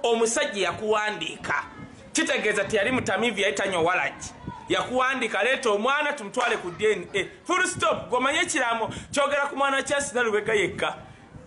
omusajja yakuwandiika kitegeeza ti yali mutamivu yayitanywa walagi yakuwandiika leeta omwana tumutwale ku DNA full stop gomanye ekiramo kyogera ku mwana Charles Lubega yekka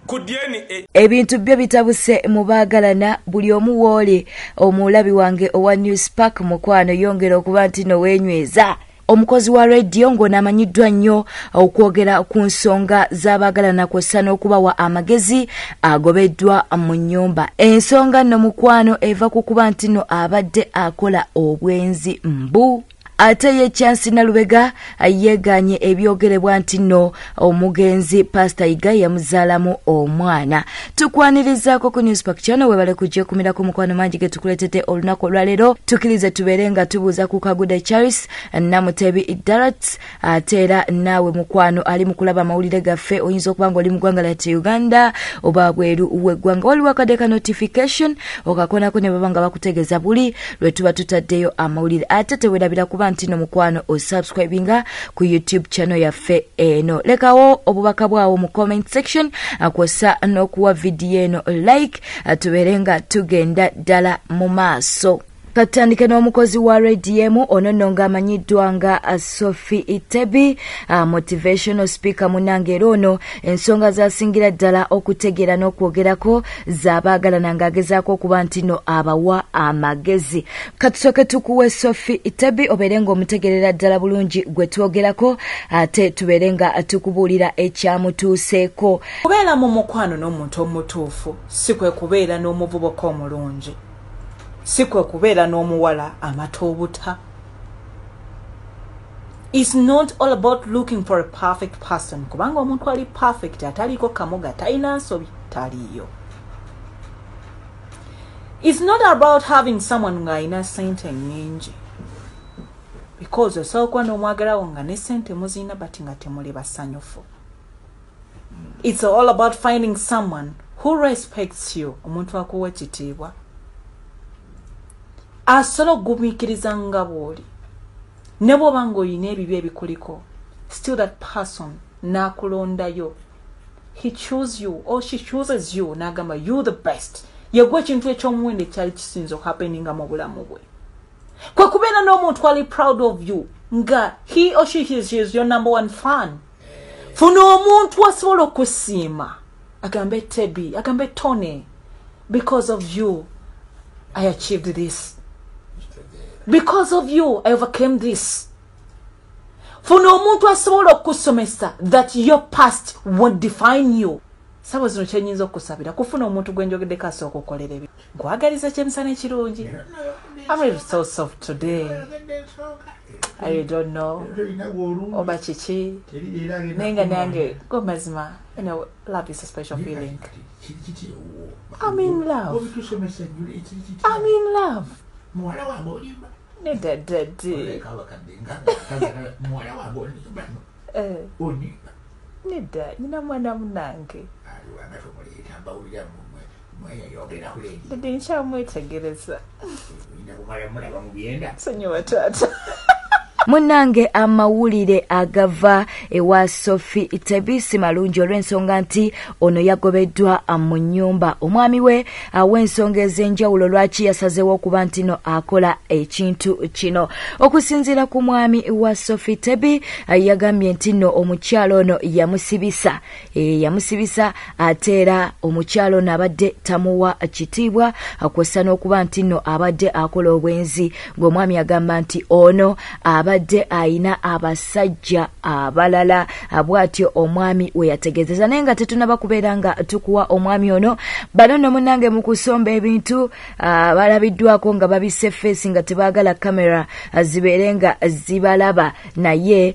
ku DNA. Ebintu byo bitabuse mu baagalana buli omu woole omulabi wange owa Newspark mukwano yongera okuba nti no wenyweza. Omukozi wa radio ng'ono amanyiddwa nnyo okwogera ku nsonga z'abaagalana kw'ossa n'okubawa amagezi agobeddwa mu nnyumba. Ensonga nno mukwano eva ku kuba nti no abadde akola obwenzi mbu. Ate ye Charles Lubega yeeganye ebyogerebwa nti no omugenzi Pastor Iga yamuzaalamu omwana. Tukwanirizaako ku Newspark channel webale kujja kumira ku mukwano mangi ge tukuletete olunaku olwaleero. Tukirize tubeere nga tubuuza ku Kaguda Charles Namutebi Darat ate era naawe mukwano ali mu kulaba amawulire gaffe oyinza okuba nga oli mu ggwanga lya Uganda oba bweru w'eggwanga waliwo akadde notification okakonako ne baba nga bakutegeeza buli lwe tuba tutaddeyo amawulire ate teweerabira kuba ntino mukwano o subscribinga ku YouTube channel yaffe eno. Lekawo obubaka bwawo mu comment section akwasa n'okuwa video eno like tuberenga tugenda ddala mu maaso. Katandike n'omukozi wa RDM ono nno ng'amanyiddwa nga Sophie Itebi motivational speaker munange era ono ensonga zasingira ddala okutegeera n'okwogerako z'abaagalana ng'agezaako okuba nti no abawa amagezi. Katusooke tukuwe Sophie Itebi obeere ng'omutegerera ddala bulungi gwe twogerako ate tubeere nga tukubuulira ekyamutuuseeko. Kubeera mu mukwano n'omuntu omutuufu si kwe kubeera n'omuvubuka omulungi. Sikwe kubeera n'omuwala amatobuta. It's not all about looking for a perfect person. Kubanga omuntu ali perfect ataliko kamoga talina nsobi taliyo. It's not about having someone nga alina sente nnyingi. Because osobola n'omwagalawo nga ne sente muzina bati nga temuli basanyufu. It's all about finding someone who respects you. Omuntu akuwa ekitiibwa. Asolo gumikiriza nga bwoli ne bw'oba ng'olina ebibi ebikuliko still that person n'akulondayo. He chooses you or she chooses you n'agamba you the best. Yegwe ekintu ekyomuwendo ekyali kisinza okuhappeninga mu bulamu bwe. Kwe kubeera n'omuntu ali proud of you nga he or she is your number one fan. Funa omuntu asobola okusiima agambe Tebi agambe Tony because of you I achieved this. Because of you, I overcame this. For no muntu asobola okusomesa that your past won't define you. Sawa zino kyenyinza okusabira kufuna omuntu gwenjogedde kaso okukolera ebi. Nkwagaliza kyemisana ekirungi. I'm really so soft today. I don't know. Oba kiki. Nenga nange go mazima. You know, love is a special feeling. I'm in love. I'm in love. Neda nina mwana munange dede nkyamwetegereza sonyiwa taata. Munange amawulire agava ewa Sophie Itebi malungi olw'ensonga nti ono yagobeddwa mu nnyumba. Omwami we aw'ensonga ez'enjawulo lwaki yasazeewo okuba nti no akola ekintu kino. Okusinziira ku mwami wa Sophie Itebi yagambye nti no omukyalo ono yamusibisa ate era omukyalo ono abadde tamuwa kitiibwa kw'ossa n'okuba nti no abadde akola obwenzi. Ng'omwami yagamba nti ono abadde ayina abasajja abalala bw'atyo omwami we yategeezeza. Naye nga tetunaba kubeera nga tukuwa omwami ono bano nno munnange mu kusomba ebintu balabiddwako nga babisse feesi nga tebaagala kamera zibeere nga zibalaba naye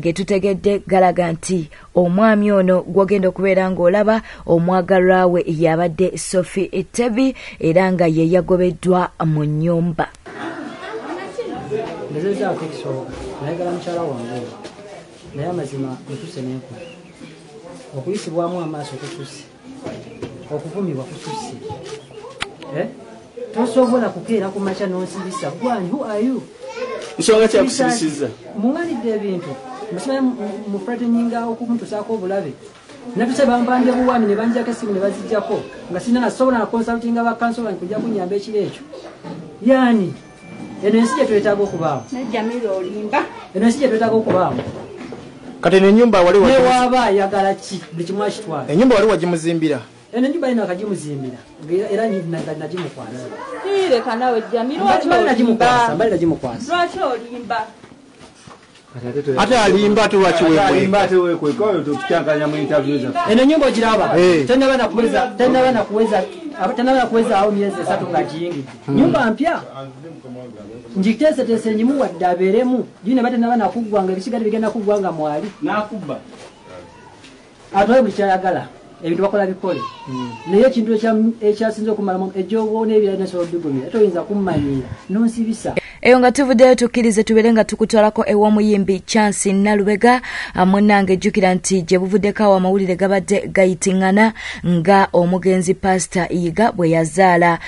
ge tutegedde galaga nti omwami ono gw'ogenda okubeera ng'olaba omwagalwa we yabadde Sophie Itebi era nga ye yagobeddwa mu nnyumba. Nzeza akiso nayagala mukyala wange naye amazima mutuse n'enku okuyisibwamu amaaso kutusi okuvumibwa kutusi tosobola kukeera ku makya n'onsibisa gwani who are you nsonga kyakusibisiza mumanidde ebintu musimaye mufrate nyinga okumutusaako obulabe natuse bambanje buwami ne banjako essimu ne bazijjako nga sina nasobola na consulting aba council nkujja kunyamba ekiro ekyo yani eno ensi gye twetaaga okubaamu eno ensi gye twetaaga okubaamu kati n'ennyumba wali newaaba ayagala ki buli kimu akitwala ennyumba wali wagimuzimbira eno ennyumba ino akagimuzimbira era nagimukwasa mbali nagimukwasa ate alimba ate wakiwekweka eno ennyumba ogiraba tenaba nakuweza awo myezi 3 nga giyingidde nyumba mpya ngiteeseteese nyimu wadde abeeremu gine batenaba nakuggwanga ebisigale bigenda kuggwanga mwali nakubba atwale buli kyayagala ebintu bakola bikole naye ekintu ekyasinza okumalamu ejjoboona ebirala nasobola bigumira toyinza kummanyira nonsibisa eyo nga tuvuddeyo tukkirize tubeere nga tukutwalako ew'omuyimbi Chance Nalubega munnange ejjukira nti gye buvuddeko awo amawulire gabadde gayitiŋŋana nga omugenzi Pastor Yiga bwe yazaala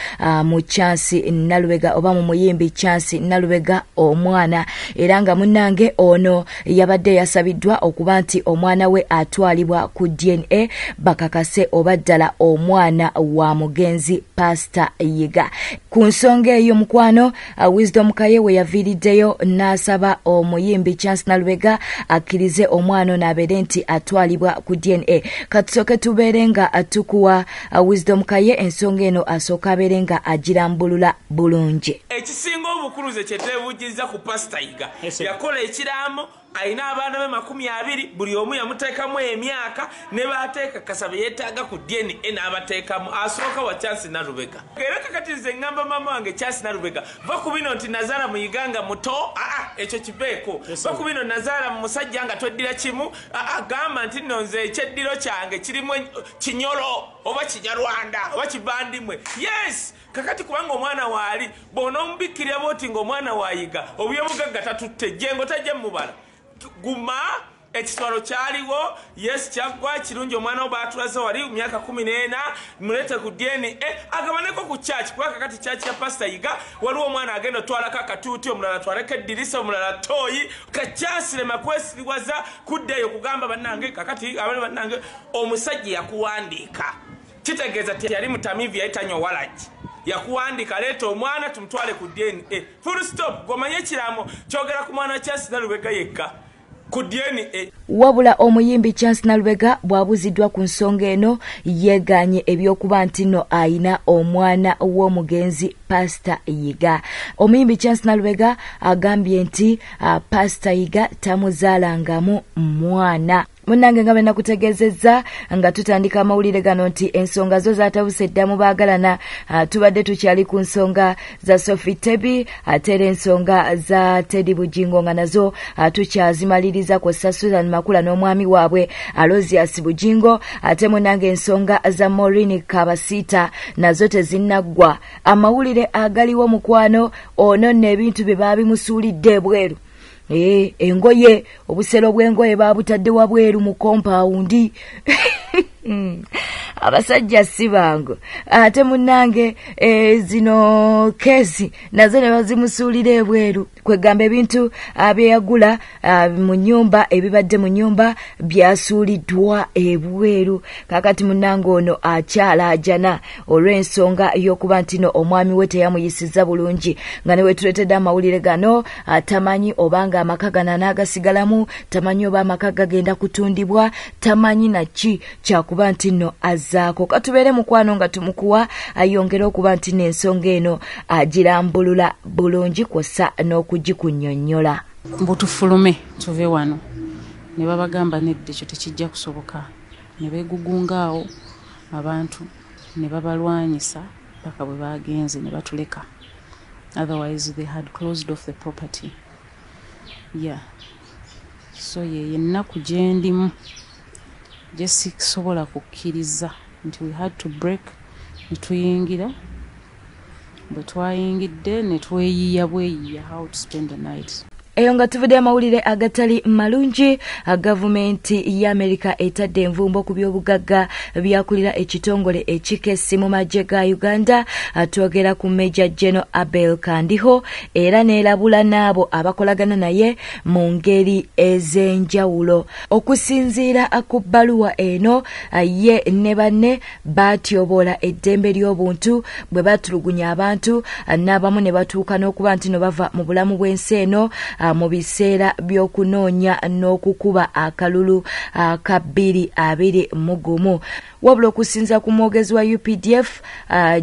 mu Chance Nalubega oba mu muyimbi Chance Nalubega omwana era nga munnange ono yabadde yasabiddwa okuba nti omwana we atwalibwa ku DNA bakakase oba ddala omwana wa mugenzi Pastor Yiga ku nsonga eyo mukwano Wisdom Kaye we yaviiriddeyo n'asaba omuyimbi Chance Nalubega akkirize omwana n'abeere nti atwalibwa ku DNA katusooke tubeere nga tukuwa Wisdom Kaye ensonga eno asooka abeere nga agirambulula bulungi ekisinga obukuluze kyetwebujjiriza ku Pastor Yiga yakola ekiraamo ayina abaana be 20 buli omu yamuteekamu emyaka ne baateeka kasabe yeetaaga ku DNA n'abateekamu asooka wa Chance Nalubega era kakati nze ngamba mama wange Chance Nalubega va ku bino nti nazaala muyiganga muto ekyo kibeeko va ku bino nazaala mu musajja nga tweddira kimu gamba nti nno nze ekyeddiro kyange kirimu kinyolo oba kinyarwanda oba kibandimwe yes kakati kubanga omwana waali bw'onoomubikkirira bwoti ng'omwana waayiga obuyeobugagga tatutte jengo tajja mubala guma ekiswalo kyaliwo yes kyaggwa kirungi omwana wo baatulaze wali myaka 14 mulete ku DNA agabaneko ku church kuba kakati church ya Pastor Yiga waliwo omwana agenda otwalako akatuuti omulala twaleko eddirisa omulala toyi kakyasirema kwesiriwaza kuddeeyo kugamba bannange kakati abali bannange omusajja yakuwandiika kitegeeza ti yali mutamivu yayitanywa walagi yakuwandika leeta omwana tumutwale ku DNA full stop gomanye ekiraamo kyogera ku mwana Chance Nalubega yekka ku DNA wabula omuyimbi Chance Nalubega bwabuziddwa ku nsonga eno yeeganye ebyokuba nti nno ayina omwana w'omugenzi Pastor Yiga omuyimbi Chance Nalubega agambye nti Pastor Yiga tamuzaalangamu mwana munnange nga bena kutegezezza nga tutandika amawulire gano nti ensonga zo zatabuse eddamu baagalana tubadde tukyali ku nsonga za Sophie Tebi ate era ensonga za Teddy Bujingo nga nazo tukyazimaliriza kwessa Susan Makula n'omwami waabwe Alozias Bujingo ate munnange ensonga za Maureen Kabasita nazo tezinnaggwa amawulire agaliwo mukwano ono n'ebintu bye baabimusuulidde ebweru engoye obusero bw'engoye babutadde wabweru mu kompawundi abasajja si bangu ate munnange zino kesi nazo ne bazimusuulira ebweru kwegamba ebintu byeyagula mu nyumba ebibadde mu nyumba byasuuliddwa ebweru kakati munnange ono akyalaajana olw'ensonga y'okuba nti no omwami we teyamuyisiza bulungi nga ne wetuleetedde amawulire gano tamanyi obanga amaka gano anaagasigalamu tamanyi oba amaka gagenda kutundibwa tamanyi naki kyakuba nti no azaako katubeere mukwano nga tumukuwa ayongere okuba nti n'ensonga eno agirambulula bulungi kw'ossa n'okugikunnyonnyola mbutufulume tuve wano ne babagamba nedda ekyo tekijja kusoboka ne beegugungaawo abantu ne babalwanyisa paka bwe bagenze ne batuleka otherwise they had closed off the property so ye ennaku gye ndimu gye sisobola kukkiriza nti we had to break ne tuyingira bwe twayingidde ne tweyiya bweyiya how to spend the night eyo nga tuvudde amawulire agatali malungi. Gavumenti ya Amerika etadde envumbo ku byobugagga byakulira ekitongole ekikessi mu magye ga Uganda. Twogera ku Major General Abel Kandiho era neerabula n'abo abakolagana naye mu ngeri ez'enjawulo. Okusinziira ku bbaluwa eno, ye ne banne batyobola eddembe ly'obuntu bwe batulugunya abantu, n'abamu ne batuuka n'okuba nti no bava mu bulamu bw'ensi eno mu biseera by'okunoonya n'okukuba akalulu ka 2021. Wabula okusinza ku mwogezi wa UPDF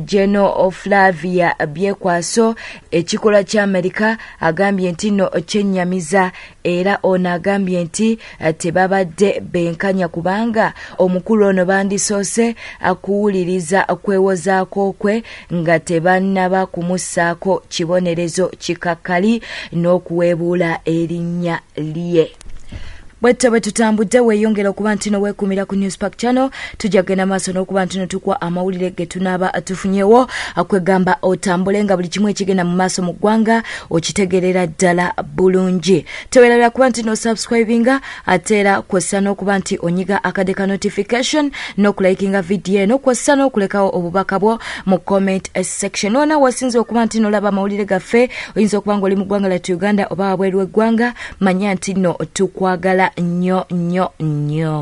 General Flavia Byekwaso, ekikola kya Amerika agambye nti no kyennyamiza, era ono agambye nti tebabadde benkanya kubanga omukulu ono bandisoose akuwuliriza kwewozaako kwe nga tebannaba kumussaako kibonerezo kikakkali n'okuweebuula erinnya lye. Bwetto bwe tutambudde weeyongera okuba nti no weekumira ku Newspark Channel. Tujja kugenda maaso n'okuba nti no tukwa amawulire ge tunaaba tufunyewo, kwegamba otambule nga buli kimu ekigenda mu maaso mu ggwanga okitegerera ddala bulungi. Teweerabira kuba nti no subscribinga, ate era kwessa n'okuba nti onyiga akade ka notification n'okulayikinga vidiyo eno, kwessa n'okulekawo obubaka bwo mu comment section. Wona wasinze okuba nti nolaba amawulire gaffe, oyinza okuba ng'oli mu ggwanga lyattu Uganda oba wabweru w'eggwanga, manya nti no tukwagala nnyo nnyo nnyo.